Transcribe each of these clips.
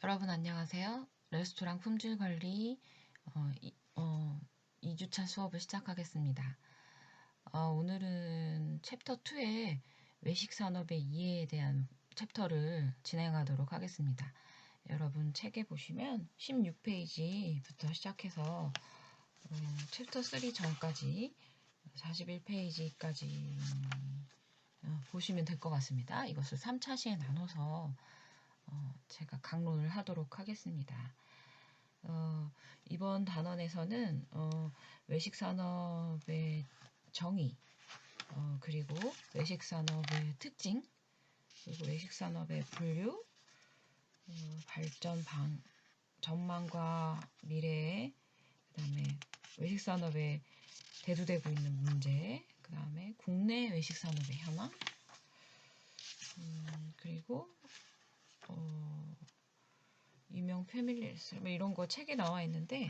여러분 안녕하세요. 레스토랑 품질 관리 2주차 수업을 시작하겠습니다. 오늘은 챕터 2의 외식 산업의 이해에 대한 챕터를 진행하도록 하겠습니다. 여러분 책에 보시면 16페이지부터 시작해서 챕터 3 전까지 41페이지까지 보시면 될 것 같습니다. 이것을 3차 시에 나눠서 제가 강론을 하도록 하겠습니다. 이번 단원에서는 외식산업의 정의, 그리고 외식산업의 특징, 그리고 외식산업의 분류, 발전 전망과 미래에, 그 다음에 외식산업에 대두되고 있는 문제, 그 다음에 국내 외식산업의 현황, 그리고 유명 패밀리스 뭐 이런 거 책에 나와 있는데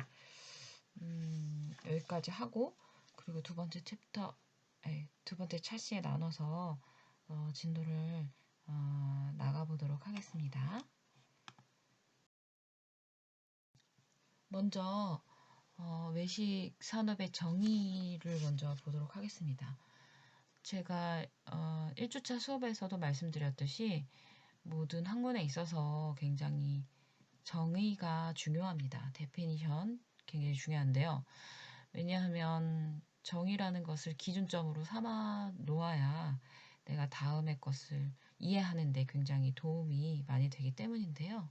여기까지 하고, 그리고 두 번째 차시에 나눠서 진도를 나가보도록 하겠습니다. 먼저 외식 산업의 정의를 먼저 보도록 하겠습니다. 제가 1주차 수업에서도 말씀드렸듯이 모든 학문에 있어서 굉장히 정의가 중요합니다. 데피니션 굉장히 중요한데요. 왜냐하면 정의라는 것을 기준점으로 삼아 놓아야 내가 다음의 것을 이해하는 데 굉장히 도움이 많이 되기 때문인데요.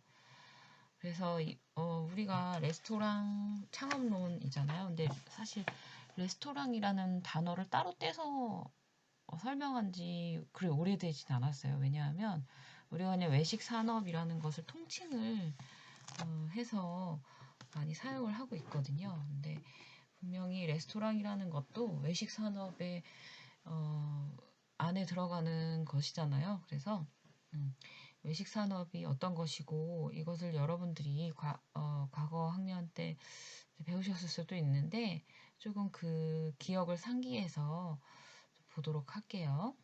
그래서 우리가 레스토랑 창업론이잖아요. 근데 사실 레스토랑이라는 단어를 따로 떼서 설명한 지 그리 오래되진 않았어요. 왜냐하면 우리가 그냥 외식 산업이라는 것을 통칭을 해서 많이 사용을 하고 있거든요. 근데 분명히 레스토랑이라는 것도 외식 산업의 안에 들어가는 것이잖아요. 그래서 외식 산업이 어떤 것이고 이것을 여러분들이 과거 학년 때 배우셨을 수도 있는데 조금 그 기억을 상기해서 보도록 할게요.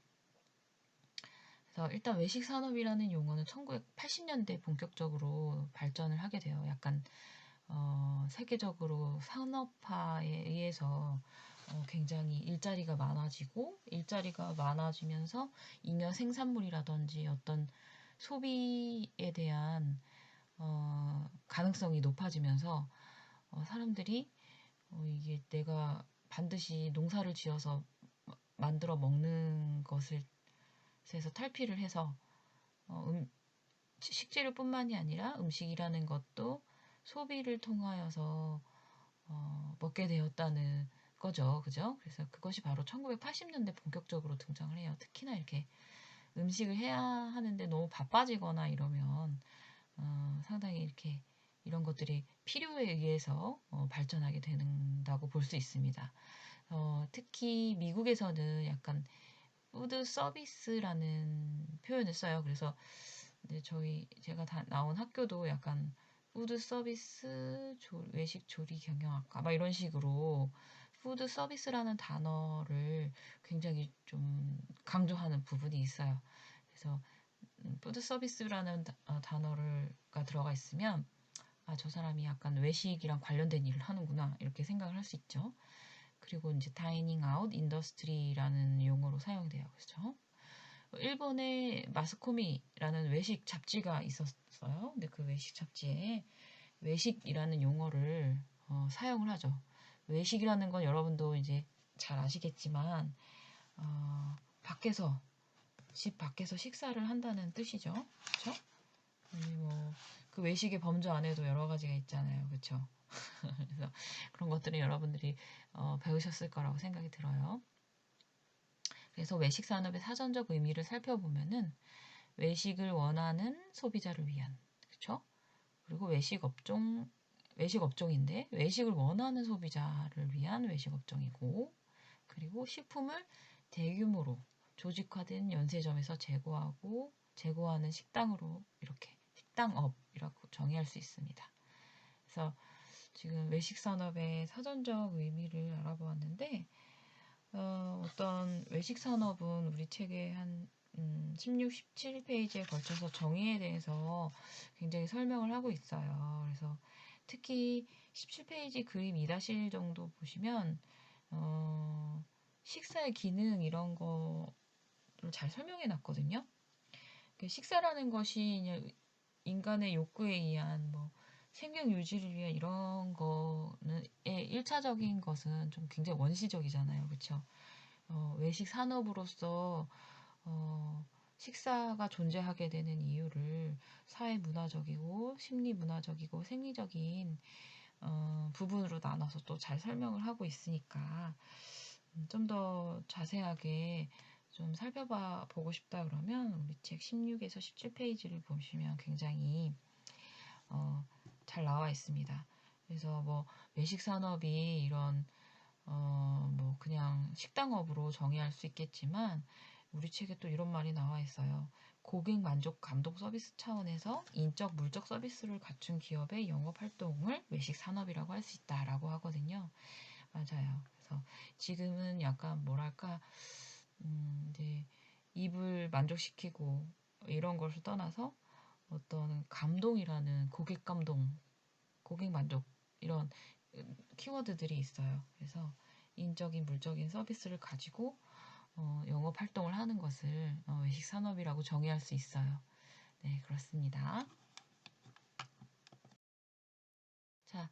그래서 일단 외식 산업이라는 용어는 1980년대 본격적으로 발전을 하게 돼요. 약간 세계적으로 산업화에 의해서 굉장히 일자리가 많아지고, 일자리가 많아지면서 잉여 생산물이라든지 어떤 소비에 대한 가능성이 높아지면서 사람들이 이게 내가 반드시 농사를 지어서 만들어 먹는 것을 에서 탈피를 해서 식재료뿐만이 아니라 음식이라는 것도 소비를 통하여서 먹게 되었다는 거죠. 그죠? 그래서 그것이 바로 1980년대 본격적으로 등장을 해요. 특히나 이렇게 음식을 해야 하는데 너무 바빠지거나 이러면 상당히 이렇게 이런 것들이 필요에 의해서 발전하게 된다고 볼 수 있습니다. 특히 미국에서는 약간 푸드 서비스라는 표현을 써요. 그래서 제가 나온 학교도 약간 푸드 서비스 외식 조리 경영학과 막 이런 식으로 푸드 서비스라는 단어를 굉장히 좀 강조하는 부분이 있어요. 그래서 푸드 서비스라는 단어가 들어가 있으면 저 사람이 약간 외식이랑 관련된 일을 하는구나 이렇게 생각을 할 수 있죠. 그리고 이제 다이닝 아웃 인더스트리라는 용어로 사용돼요. 그렇죠? 일본의 마스코미라는 외식 잡지가 있었어요. 근데 그 외식 잡지에 외식이라는 용어를 사용을 하죠. 외식이라는 건 여러분도 이제 잘 아시겠지만 집 밖에서 식사를 한다는 뜻이죠. 그렇죠? 그 외식의 범주 안에도 여러 가지가 있잖아요. 그렇죠? 그래서 그런 것들은 여러분들이 배우셨을 거라고 생각이 들어요. 그래서 외식 산업의 사전적 의미를 살펴보면은 외식을 원하는 소비자를 위한, 그렇죠? 그리고 외식 업종인데 외식을 원하는 소비자를 위한 외식 업종이고, 그리고 식품을 대규모로 조직화된 연세점에서 제공하는 식당으로 이렇게 식당업이라고 정의할 수 있습니다. 그래서 지금 외식 산업의 사전적 의미를 알아보았는데 어떤 외식 산업은 우리 책에 한 16, 17페이지에 걸쳐서 정의에 대해서 굉장히 설명을 하고 있어요. 그래서 특히 17페이지 그림 2-1 정도 보시면 식사의 기능 이런 거를 잘 설명해 놨거든요. 식사라는 것이 인간의 욕구에 의한 뭐 생명 유지를 위한 이런 거는 1차적인 것은 좀 굉장히 원시적이잖아요. 그렇죠? 외식 산업으로서 식사가 존재하게 되는 이유를 사회 문화적이고 심리 문화적이고 생리적인 부분으로 나눠서 또 잘 설명을 하고 있으니까 좀 더 자세하게 좀 살펴봐 보고 싶다 그러면 우리 책 16에서 17페이지를 보시면 굉장히 잘 나와 있습니다. 그래서 뭐 외식 산업이 이런 뭐 그냥 식당업으로 정의할 수 있겠지만 우리 책에 또 이런 말이 나와 있어요. 고객 만족 감독 서비스 차원에서 인적 물적 서비스를 갖춘 기업의 영업 활동을 외식 산업이라고 할 수 있다라고 하거든요. 맞아요. 그래서 지금은 약간 뭐랄까 이제 입을 만족시키고 이런 것을 떠나서 어떤 감동이라는 고객 감동, 고객 만족 이런 키워드들이 있어요. 그래서 인적인 물적인 서비스를 가지고 영업 활동을 하는 것을 외식 산업이라고 정의할 수 있어요. 네, 그렇습니다. 자,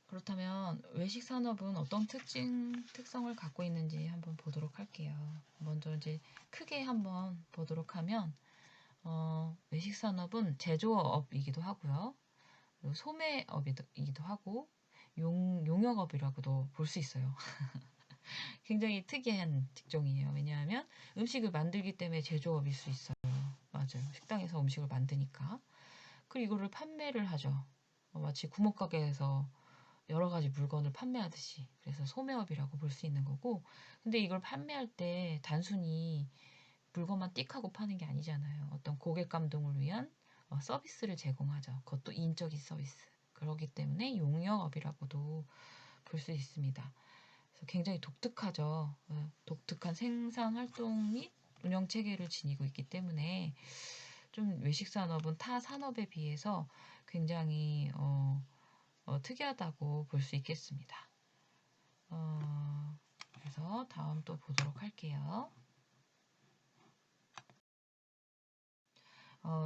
그렇다면 외식 산업은 어떤 특성을 갖고 있는지 한번 보도록 할게요. 먼저 이제 크게 한번 보도록 하면 외식 산업은 제조업이기도 하고요. 그리고 소매업이기도 하고 용역업이라고도 볼 수 있어요. 굉장히 특이한 직종이에요. 왜냐하면 음식을 만들기 때문에 제조업일 수 있어요. 맞아요. 식당에서 음식을 만드니까. 그리고 이거를 판매를 하죠. 마치 구멍가게에서 여러 가지 물건을 판매하듯이. 그래서 소매업이라고 볼 수 있는 거고. 근데 이걸 판매할 때 단순히 물건만 띡 하고 파는 게 아니잖아요. 어떤 고객 감동을 위한 서비스를 제공하죠. 그것도 인적인 서비스. 그렇기 때문에 용역업이라고도 볼 수 있습니다. 그래서 굉장히 독특하죠. 독특한 생산 활동 및 운영 체계를 지니고 있기 때문에 좀 외식 산업은 타 산업에 비해서 굉장히 특이하다고 볼 수 있겠습니다. 그래서 다음 또 보도록 할게요.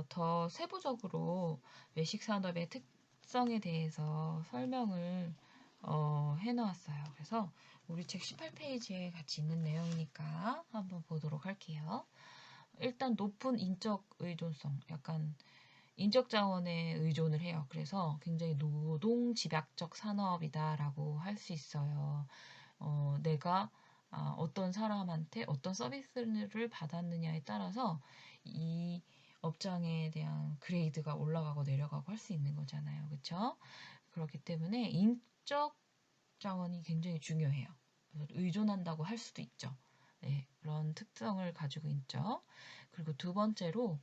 더 세부적으로 외식 산업의 특성에 대해서 설명을 해놓았어요. 그래서 우리 책 18페이지에 같이 있는 내용이니까 한번 보도록 할게요. 일단 높은 인적 의존성, 약간 인적 자원에 의존을 해요. 그래서 굉장히 노동 집약적 산업이다라고 할 수 있어요. 내가 어떤 사람한테 어떤 서비스를 받았느냐에 따라서 이 업장에 대한 그레이드가 올라가고 내려가고 할 수 있는 거잖아요. 그렇죠? 그렇기 때문에 인적 자원이 굉장히 중요해요. 그래서 의존한다고 할 수도 있죠. 네, 그런 특성을 가지고 있죠. 그리고 두 번째로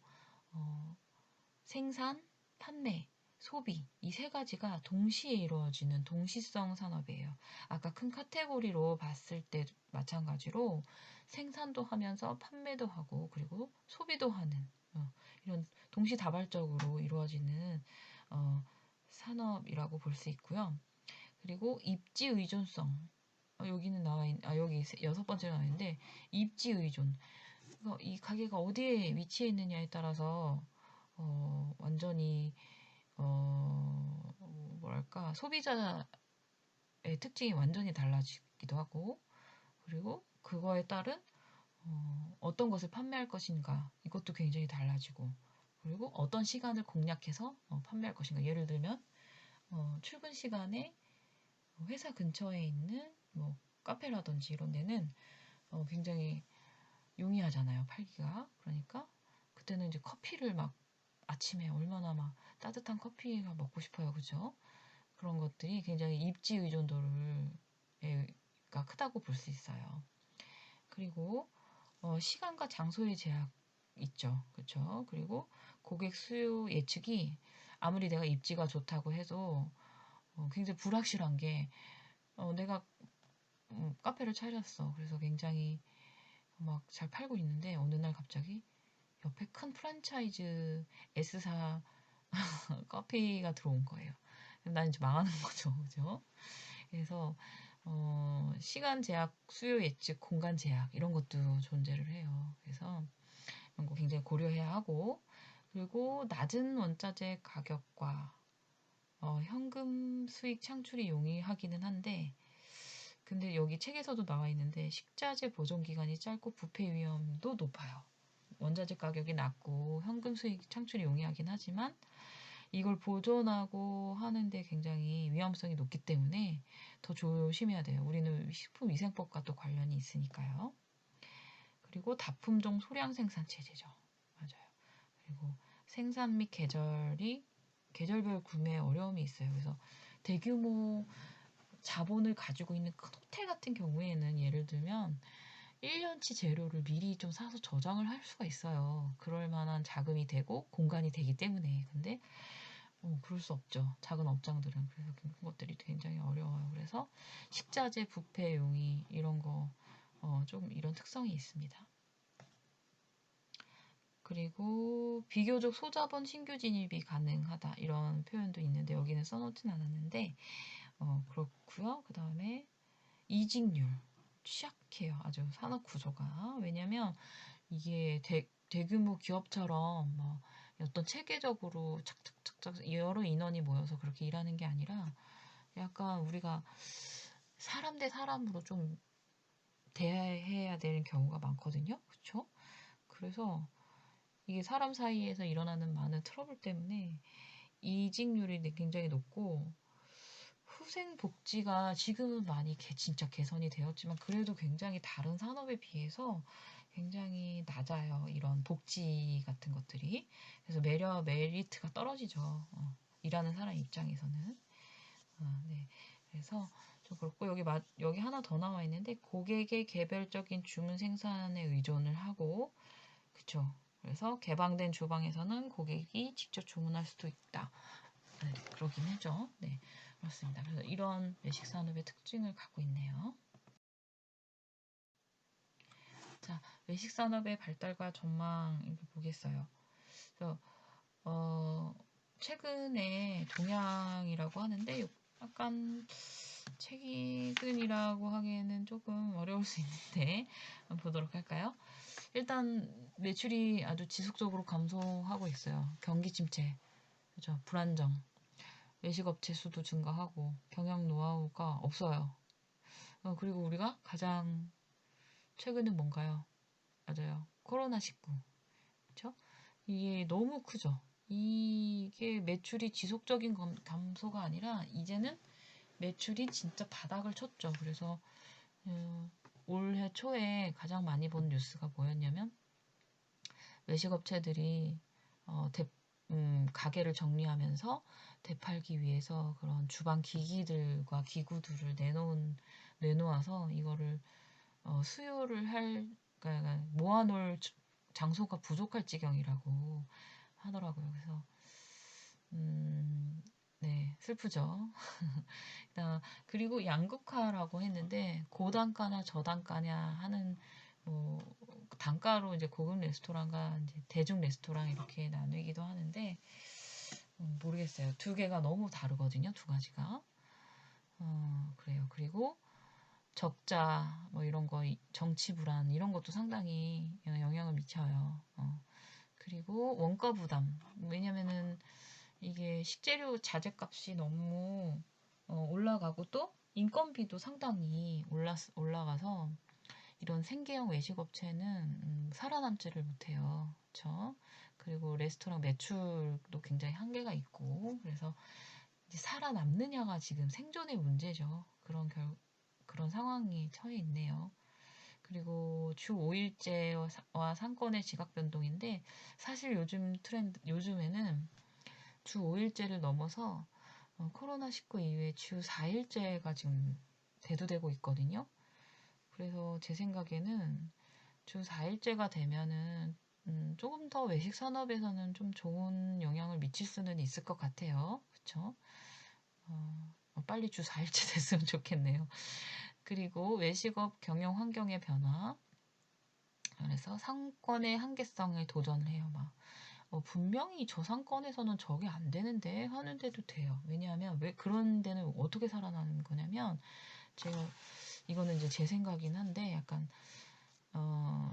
생산, 판매, 소비 이 세 가지가 동시에 이루어지는 동시성 산업이에요. 아까 큰 카테고리로 봤을 때 마찬가지로 생산도 하면서 판매도 하고 그리고 소비도 하는 이런 동시다발적으로 이루어지는 산업이라고 볼 수 있고요. 그리고 입지 의존성 여기는 여기 여섯 번째로 나와 있는데 입지 의존 이 가게가 어디에 위치해 있느냐에 따라서 완전히 뭐랄까 소비자의 특징이 완전히 달라지기도 하고 그리고 그거에 따른 어떤 것을 판매할 것인가 이것도 굉장히 달라지고 그리고 어떤 시간을 공략해서 판매할 것인가 예를 들면 출근 시간에 회사 근처에 있는 뭐 카페라든지 이런 데는 굉장히 용이하잖아요 팔기가 그러니까 그때는 이제 커피를 막 아침에 얼마나 막 따뜻한 커피가 먹고 싶어요 그죠 그런 것들이 굉장히 입지 의존도를 가 크다고 볼 수 있어요 그리고 시간과 장소의 제약 있죠 그렇죠 그리고 고객 수요 예측이 아무리 내가 입지가 좋다고 해도 굉장히 불확실한 게 내가 카페를 차렸어 그래서 굉장히 막 잘 팔고 있는데 어느 날 갑자기 옆에 큰 프랜차이즈 S사 커피가 들어온 거예요. 난 이제 망하는 거죠. 그죠? 그래서 시간 제약, 수요 예측, 공간 제약 이런 것도 존재를 해요. 그래서 이런 거 굉장히 고려해야 하고, 그리고 낮은 원자재 가격과 현금 수익 창출이 용이하기는 한데, 근데 여기 책에서도 나와 있는데 식자재 보존 기간이 짧고 부패 위험도 높아요. 원자재 가격이 낮고 현금 수익 창출이 용이하긴 하지만 이걸 보존하고 하는데 굉장히 위험성이 높기 때문에 더 조심해야 돼요. 우리는 식품위생법과 또 관련이 있으니까요. 그리고 다품종 소량 생산 체제죠. 맞아요. 그리고 생산 및 계절별 구매에 어려움이 있어요. 그래서 대규모 자본을 가지고 있는 큰 호텔 같은 경우에는 예를 들면 1년치 재료를 미리 좀 사서 저장을 할 수가 있어요. 그럴 만한 자금이 되고 공간이 되기 때문에. 근데 그럴 수 없죠. 작은 업장들은. 그래서 그런 것들이 굉장히 어려워요. 그래서 식자재 부패 용이 이런 거 조금 이런 특성이 있습니다. 그리고 비교적 소자본 신규 진입이 가능하다 이런 표현도 있는데 여기는 써놓진 않았는데 그렇고요. 그 다음에 이직률 취약해요. 아주 산업 구조가. 왜냐면 이게 대규모 기업처럼 뭐 어떤 체계적으로 착착착착 여러 인원이 모여서 그렇게 일하는 게 아니라 약간 우리가 사람 대 사람으로 좀 대해야 되는 경우가 많거든요. 그렇죠? 그래서 이게 사람 사이에서 일어나는 많은 트러블 때문에 이직률이 굉장히 높고 후생 복지가 지금은 많이 진짜 개선이 되었지만 그래도 굉장히 다른 산업에 비해서 굉장히 낮아요. 이런 복지 같은 것들이. 그래서 메리트가 떨어지죠. 일하는 사람 입장에서는. 네. 그래서 좀 그렇고 여기 하나 더 나와 있는데 고객의 개별적인 주문 생산에 의존을 하고 그쵸. 그래서 개방된 주방에서는 고객이 직접 주문할 수도 있다. 네, 그러긴 하죠. 네, 그렇습니다. 그래서 이런 외식 산업의 특징을 갖고 있네요. 자, 외식 산업의 발달과 전망을 보겠어요. 그래서 최근에 동향이라고 하는데 약간 최근이라고 하기에는 조금 어려울 수 있는데 한번 보도록 할까요? 일단 매출이 아주 지속적으로 감소하고 있어요. 경기 침체, 그죠? 불안정, 외식업체 수도 증가하고 경영 노하우가 없어요. 그리고 우리가 가장 최근에 뭔가요? 맞아요. 코로나19. 그쵸? 이게 너무 크죠? 이게 매출이 지속적인 감소가 아니라 이제는 매출이 진짜 바닥을 쳤죠. 그래서 올해 초에 가장 많이 본 뉴스가 뭐였냐면 외식업체들이 가게를 정리하면서 되팔기 위해서 그런 주방 기기들과 기구들을 내놓아서 이거를 수요를 그러니까 모아놓을 장소가 부족할 지경이라고 하더라고요. 그래서 네, 슬프죠. 그리고 양극화라고 했는데 고단가냐 저단가냐 하는 뭐 단가로 이제 고급 레스토랑과 이제 대중 레스토랑 이렇게 나누기도 하는데 모르겠어요. 두 개가 너무 다르거든요. 두 가지가. 그래요. 그리고 적자 뭐 이런 거 정치 불안 이런 것도 상당히 영향을 미쳐요. 그리고 원가 부담. 왜냐면은 이게 식재료 자재값이 너무 올라가고 또 인건비도 상당히 올라가서 이런 생계형 외식업체는 살아남지를 못해요. 그렇죠? 그리고 레스토랑 매출도 굉장히 한계가 있고 그래서 이제 살아남느냐가 지금 생존의 문제죠. 그런 상황이 처해 있네요. 그리고 주 5일제와 상권의 지각 변동인데 사실 요즘에는 주 5일제를 넘어서 코로나19 이후에 주 4일제가 지금 대두되고 있거든요. 그래서 제 생각에는 주 4일제가 되면은 조금 더 외식 산업에서는 좀 좋은 영향을 미칠 수는 있을 것 같아요. 그쵸? 빨리 주 4일째 됐으면 좋겠네요. 그리고 외식업 경영 환경의 변화, 그래서 상권의 한계성에 도전을 해요. 막 분명히 저 상권에서는 저게 안 되는데 하는데도 돼요. 왜냐하면 왜 그런 데는 어떻게 살아나는 거냐면 제가 이거는 이제 제 생각이긴 한데 약간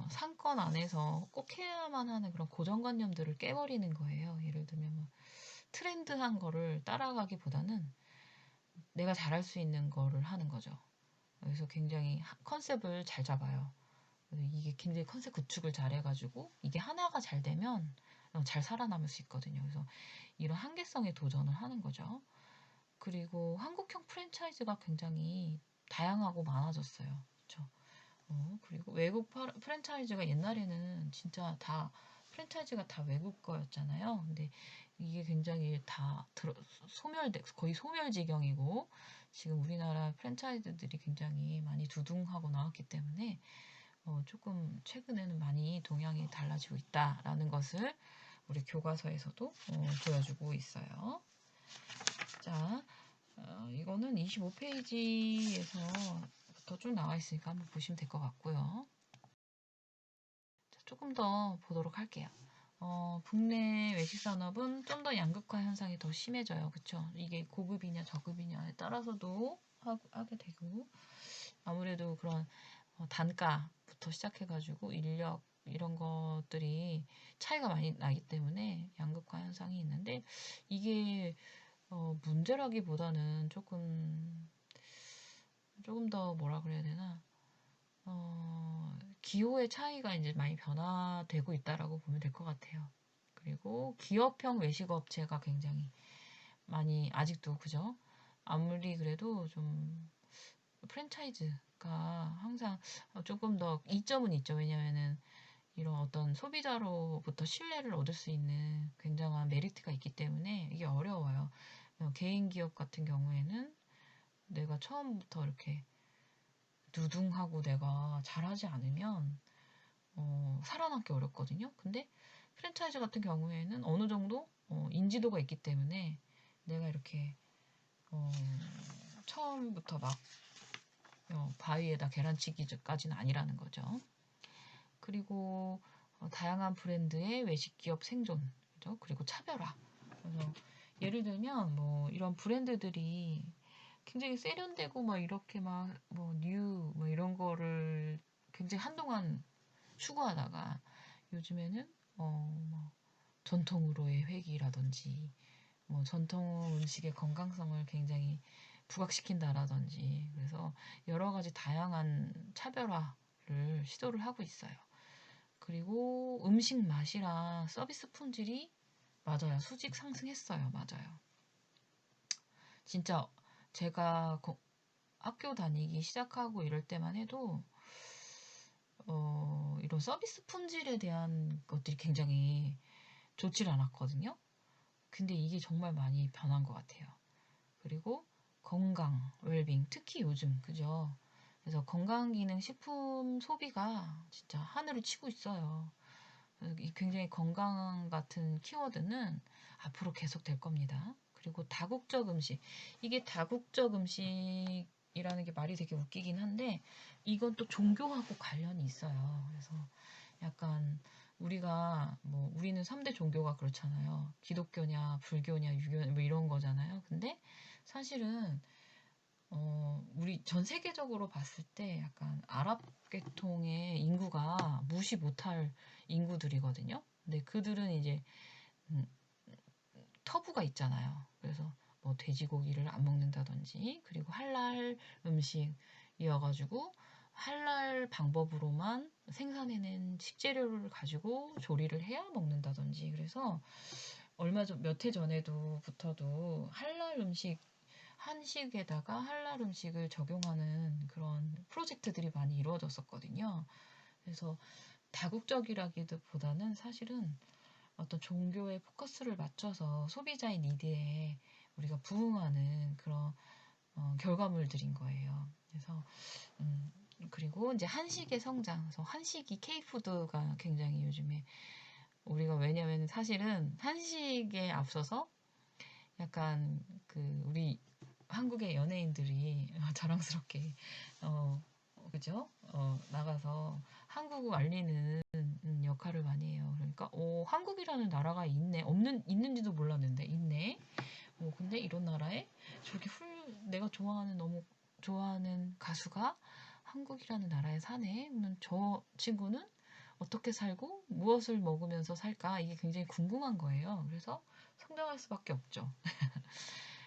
상권 안에서 꼭 해야만 하는 그런 고정관념들을 깨버리는 거예요. 예를 들면 뭐 트렌드한 거를 따라가기보다는 내가 잘할 수 있는 거를 하는 거죠. 그래서 굉장히 컨셉을 잘 잡아요. 이게 굉장히 컨셉 구축을 잘 해가지고 이게 하나가 잘 되면 잘 살아남을 수 있거든요. 그래서 이런 한계성에 도전을 하는 거죠. 그리고 한국형 프랜차이즈가 굉장히 다양하고 많아졌어요. 그렇죠? 그리고 외국 프랜차이즈가 옛날에는 진짜 다 프랜차이즈가 다 외국 거였잖아요. 근데 이게 굉장히 다 거의 소멸지경이고 지금 우리나라 프랜차이즈들이 굉장히 많이 두둥하고 나왔기 때문에 조금 최근에는 많이 동향이 달라지고 있다라는 것을 우리 교과서에서도 보여주고 있어요. 자, 이거는 25페이지에서부터 쭉 나와 있으니까 한번 보시면 될 것 같고요. 자, 조금 더 보도록 할게요. 국내 외식 산업은 좀 더 양극화 현상이 더 심해져요. 그쵸? 이게 고급이냐 저급이냐에 따라서도 하게 되고 아무래도 그런 단가부터 시작해가지고 인력 이런 것들이 차이가 많이 나기 때문에 양극화 현상이 있는데 이게 문제라기보다는 조금 더 뭐라 그래야 되나 기호의 차이가 이제 많이 변화되고 있다라고 보면 될 것 같아요. 그리고 기업형 외식 업체가 굉장히 많이 아직도 그죠? 아무리 그래도 좀 프랜차이즈가 항상 조금 더 이점은 있죠. 왜냐면은 이런 어떤 소비자로부터 신뢰를 얻을 수 있는 굉장한 메리트가 있기 때문에 이게 어려워요. 개인 기업 같은 경우에는 내가 처음부터 이렇게 누둥하고 내가 잘하지 않으면 살아남기 어렵거든요. 근데 프랜차이즈 같은 경우에는 어느 정도 인지도가 있기 때문에 내가 이렇게 처음부터 막 바위에다 계란치기까지는 아니라는 거죠. 그리고 다양한 브랜드의 외식 기업 생존, 그죠? 그리고 차별화. 그래서 예를 들면 뭐 이런 브랜드들이 굉장히 세련되고 막 이렇게 막 뭐 뉴 뭐 이런 거를 굉장히 한동안 추구하다가 요즘에는 뭐 전통으로의 회귀라든지 뭐 전통 음식의 건강성을 굉장히 부각시킨다라든지 그래서 여러 가지 다양한 차별화를 시도를 하고 있어요. 그리고 음식 맛이랑 서비스 품질이 맞아요. 수직 상승했어요. 맞아요. 진짜 제가 학교 다니기 시작하고 이럴 때만 해도 이런 서비스 품질에 대한 것들이 굉장히 좋질 않았거든요. 근데 이게 정말 많이 변한 것 같아요. 그리고 건강, 웰빙, 특히 요즘, 그죠? 그래서 건강기능식품 소비가 진짜 하늘을 치고 있어요. 굉장히 건강 같은 키워드는 앞으로 계속 될 겁니다. 그리고 다국적 음식. 이게 다국적 음식이라는 게 말이 되게 웃기긴 한데, 이건 또 종교하고 관련이 있어요. 그래서 약간 우리가 뭐 우리는 3대 종교가 그렇잖아요. 기독교냐, 불교냐, 유교 뭐 이런 거잖아요. 근데 사실은 우리 전 세계적으로 봤을 때 약간 아랍 계통의 인구가 무시 못할 인구들이거든요. 근데 그들은 이제 음, 터부가 있잖아요. 그래서 뭐 돼지고기를 안 먹는다든지 그리고 할랄 음식이어가지고 할랄 방법으로만 생산해낸 식재료를 가지고 조리를 해야 먹는다든지 그래서 얼마 전 몇 해 전에도부터도 할랄 음식 한식에다가 할랄 음식을 적용하는 그런 프로젝트들이 많이 이루어졌었거든요. 그래서 다국적이라기보다는 사실은 어떤 종교의 포커스를 맞춰서 소비자의 니드에 우리가 부응하는 그런 결과물들인 거예요. 그래서 그리고 이제 한식의 성장, 그래서 한식이 K푸드가 굉장히 요즘에 우리가 왜냐면 사실은 한식에 앞서서 약간 그 우리 한국의 연예인들이 자랑스럽게 그죠? 나가서 한국을 알리는 역할을 많이 해요. 그러니까 한국이라는 나라가 있는지도 몰랐는데 있네. 근데 이런 나라에 저렇게 내가 너무 좋아하는 가수가 한국이라는 나라에 사네. 그러면 저 친구는 어떻게 살고 무엇을 먹으면서 살까? 이게 굉장히 궁금한 거예요. 그래서 성장할 수밖에 없죠.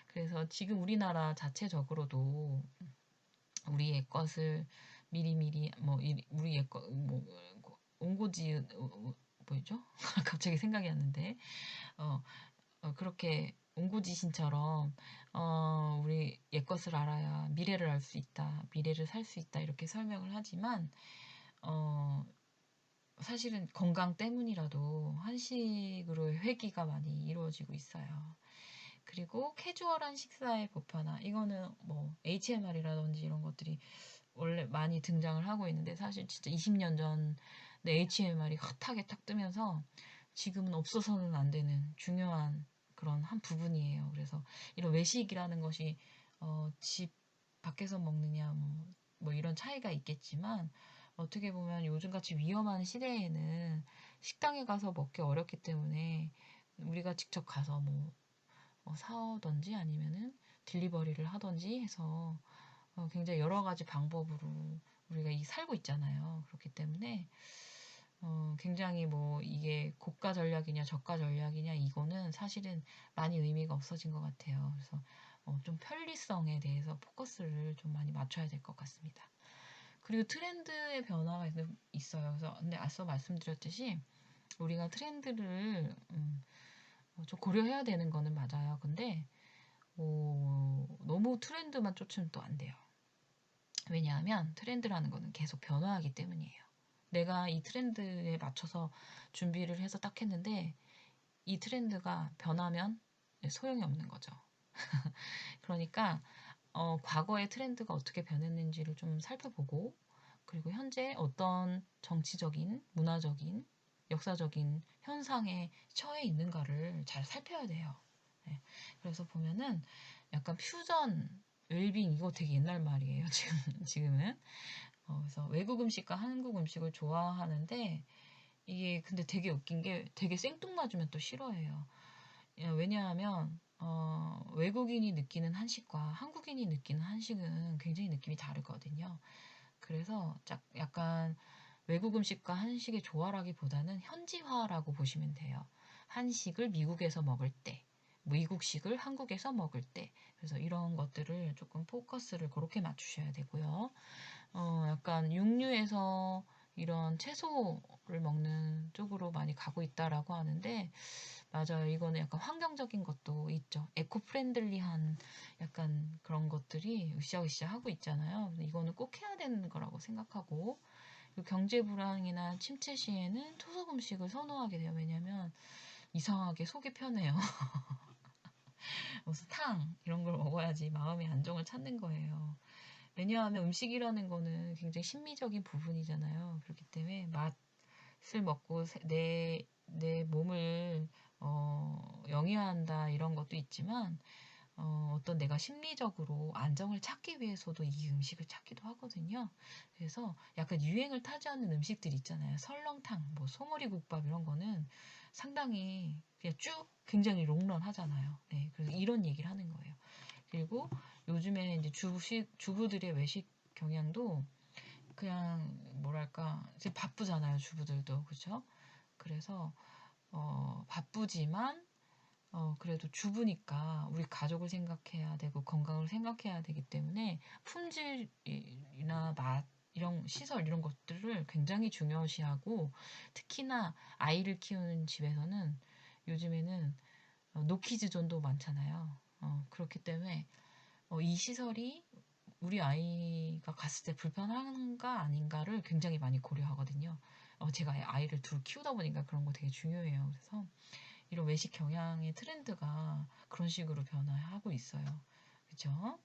그래서 지금 우리나라 자체적으로도 우리의 것을 미리미리 우리의 온고지 뭐죠? 갑자기 생각이 안 나는데 그렇게 옹고지신처럼 우리 옛것을 알아야 미래를 알 수 있다, 미래를 살 수 있다 이렇게 설명을 하지만 사실은 건강 때문이라도 한식으로의 회귀가 많이 이루어지고 있어요. 그리고 캐주얼한 식사의 보편화, 이거는 뭐 HMR이라든지 이런 것들이 원래 많이 등장을 하고 있는데 사실 진짜 20년 전 HMR이 핫하게 딱 뜨면서 지금은 없어서는 안 되는 중요한 그런 한 부분이에요. 그래서 이런 외식이라는 것이 집 밖에서 먹느냐 뭐 이런 차이가 있겠지만 어떻게 보면 요즘같이 위험한 시대에는 식당에 가서 먹기 어렵기 때문에 우리가 직접 가서 사오던지 아니면은 딜리버리를 하던지 해서 굉장히 여러 가지 방법으로 우리가 살고 있잖아요. 그렇기 때문에 굉장히 이게 고가 전략이냐 저가 전략이냐 이거는 사실은 많이 의미가 없어진 것 같아요. 그래서 좀 편리성에 대해서 포커스를 좀 많이 맞춰야 될 것 같습니다. 그리고 트렌드의 변화가 있어요. 그래서 근데 앞서 말씀드렸듯이 우리가 트렌드를 좀 고려해야 되는 거는 맞아요. 근데 너무 트렌드만 쫓으면 또 안 돼요. 왜냐하면 트렌드라는 거는 계속 변화하기 때문이에요. 내가 이 트렌드에 맞춰서 준비를 해서 딱 했는데 이 트렌드가 변하면 소용이 없는 거죠. 그러니까 과거의 트렌드가 어떻게 변했는지를 좀 살펴보고 그리고 현재 어떤 정치적인, 문화적인, 역사적인 현상에 처해 있는가를 잘 살펴야 돼요. 네. 그래서 보면은 약간 퓨전, 웰빙 이거 되게 옛날 말이에요. 지금은. 그래서 외국 음식과 한국 음식을 좋아하는데 이게 근데 되게 웃긴 게 되게 생뚱맞으면 또 싫어해요. 왜냐하면 외국인이 느끼는 한식과 한국인이 느끼는 한식은 굉장히 느낌이 다르거든요. 그래서 약간 외국 음식과 한식의 조화라기보다는 현지화라고 보시면 돼요. 한식을 미국에서 먹을 때, 미국식을 한국에서 먹을 때, 그래서 이런 것들을 조금 포커스를 그렇게 맞추셔야 되고요. 약간 육류에서 이런 채소를 먹는 쪽으로 많이 가고 있다라고 하는데, 맞아요. 이거는 약간 환경적인 것도 있죠. 에코 프렌들리한 약간 그런 것들이 으쌰으쌰 하고 있잖아요. 이거는 꼭 해야 되는 거라고 생각하고, 경제 불황이나 침체 시에는 토속 음식을 선호하게 돼요. 왜냐면 이상하게 속이 편해요. 무슨 탕 이런 걸 먹어야지 마음의 안정을 찾는 거예요. 왜냐하면 음식이라는 거는 굉장히 심미적인 부분이잖아요. 그렇기 때문에 맛을 먹고 내 몸을 영위한다 이런 것도 있지만 어떤 내가 심리적으로 안정을 찾기 위해서도 이 음식을 찾기도 하거든요. 그래서 약간 유행을 타지 않는 음식들 있잖아요. 설렁탕, 소머리국밥 이런 거는 상당히 그냥 쭉 굉장히 롱런 하잖아요. 네, 그래서 이런 얘기를 하는 거예요. 그리고 요즘에 이제 주부들의 외식 경향도 그냥 뭐랄까 이제 바쁘잖아요. 주부들도 그렇죠? 그래서 바쁘지만 그래도 주부니까 우리 가족을 생각해야 되고 건강을 생각해야 되기 때문에 품질이나 맛 이런 시설 이런 것들을 굉장히 중요시하고 특히나 아이를 키우는 집에서는 요즘에는 노키즈존도 많잖아요. 그렇기 때문에 이 시설이 우리 아이가 갔을 때 불편한가 아닌가를 굉장히 많이 고려하거든요. 제가 아이를 둘 키우다 보니까 그런 거 되게 중요해요. 그래서 이런 외식 경향의 트렌드가 그런 식으로 변화하고 있어요. 그죠?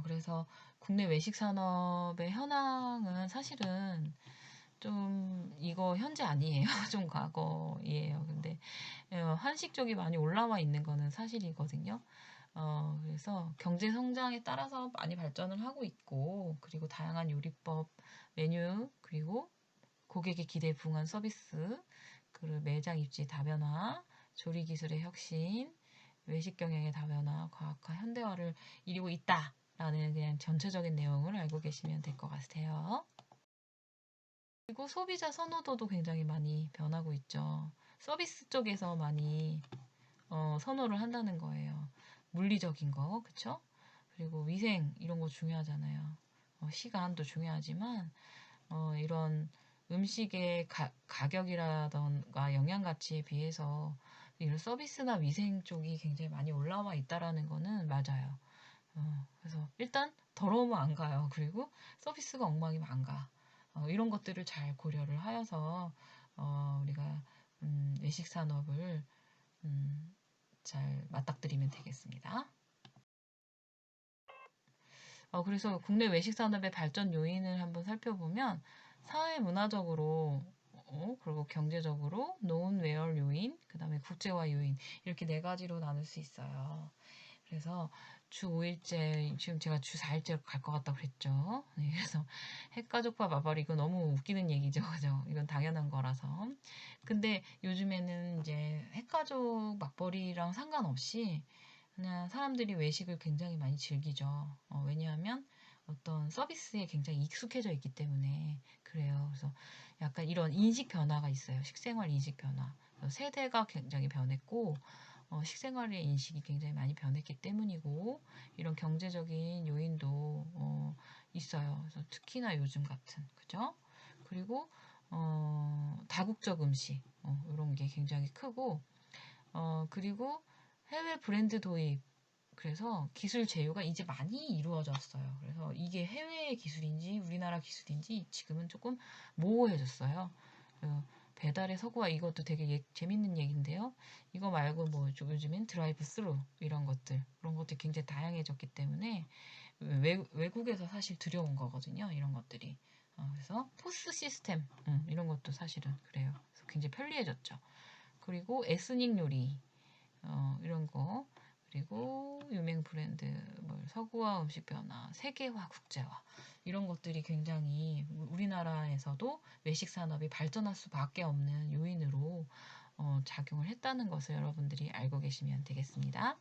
그래서 국내 외식 산업의 현황은 사실은 좀 이거 현재 아니에요. 좀 과거이에요. 근데 한식 쪽이 많이 올라와 있는 거는 사실이거든요. 그래서 경제 성장에 따라서 많이 발전을 하고 있고, 그리고 다양한 요리법, 메뉴, 그리고 고객의 기대에 부응한 서비스, 그리고 매장 입지 다변화, 조리 기술의 혁신, 외식 경영의 다변화, 과학화, 현대화를 이루고 있다라는 그냥 전체적인 내용을 알고 계시면 될 것 같아요. 그리고 소비자 선호도도 굉장히 많이 변하고 있죠. 서비스 쪽에서 많이 선호를 한다는 거예요. 물리적인 거, 그쵸? 그리고 위생 이런 거 중요하잖아요. 시간도 중요하지만 이런 음식의 가격이라던가 영양 가치에 비해서 이런 서비스나 위생 쪽이 굉장히 많이 올라와 있다라는 거는 맞아요. 그래서 일단 더러우면 안 가요. 그리고 서비스가 엉망이면 안 가. 이런 것들을 잘 고려를 하여서 우리가 외식 산업을 잘 맞닥뜨리면 되겠습니다. 그래서 국내 외식 산업의 발전 요인을 한번 살펴보면 사회 문화적으로 그리고 경제적으로 노은웨어 요인, 그 다음에 국제화 요인 이렇게 네 가지로 나눌 수 있어요. 그래서 주 5일째, 지금 제가 주 4일째로 갈 것 같다고 그랬죠. 네, 그래서 핵가족과 마발 이거 너무 웃기는 얘기죠. 그죠? 이건 당연한 거라서. 근데 요즘에는 이제 핵가족 맞벌이랑 상관없이 그냥 사람들이 외식을 굉장히 많이 즐기죠. 왜냐하면 어떤 서비스에 굉장히 익숙해져 있기 때문에 그래요. 그래서 약간 이런 인식 변화가 있어요. 식생활 인식 변화. 세대가 굉장히 변했고, 식생활의 인식이 굉장히 많이 변했기 때문이고, 이런 경제적인 요인도 있어요. 그래서 특히나 요즘 같은, 그죠? 그리고, 다국적 음식, 이런 게 굉장히 크고, 그리고 해외 브랜드 도입. 그래서 기술 제휴가 이제 많이 이루어졌어요. 그래서 이게 해외의 기술인지 우리나라 기술인지 지금은 조금 모호해졌어요. 배달의 서구화 이것도 되게 재밌는 얘기인데요. 이거 말고 뭐 요즘엔 드라이브 스루 이런 것들 그런 것들이 굉장히 다양해졌기 때문에 외국에서 사실 들여온 거거든요. 이런 것들이. 그래서 포스 시스템 이런 것도 사실은 그래요. 그래서 굉장히 편리해졌죠. 그리고 에스닉 요리 이런 거 그리고 유명 브랜드 서구화 음식 변화 세계화 국제화 이런 것들이 굉장히 우리나라에서도 외식 산업이 발전할 수밖에 없는 요인으로 작용을 했다는 것을 여러분들이 알고 계시면 되겠습니다.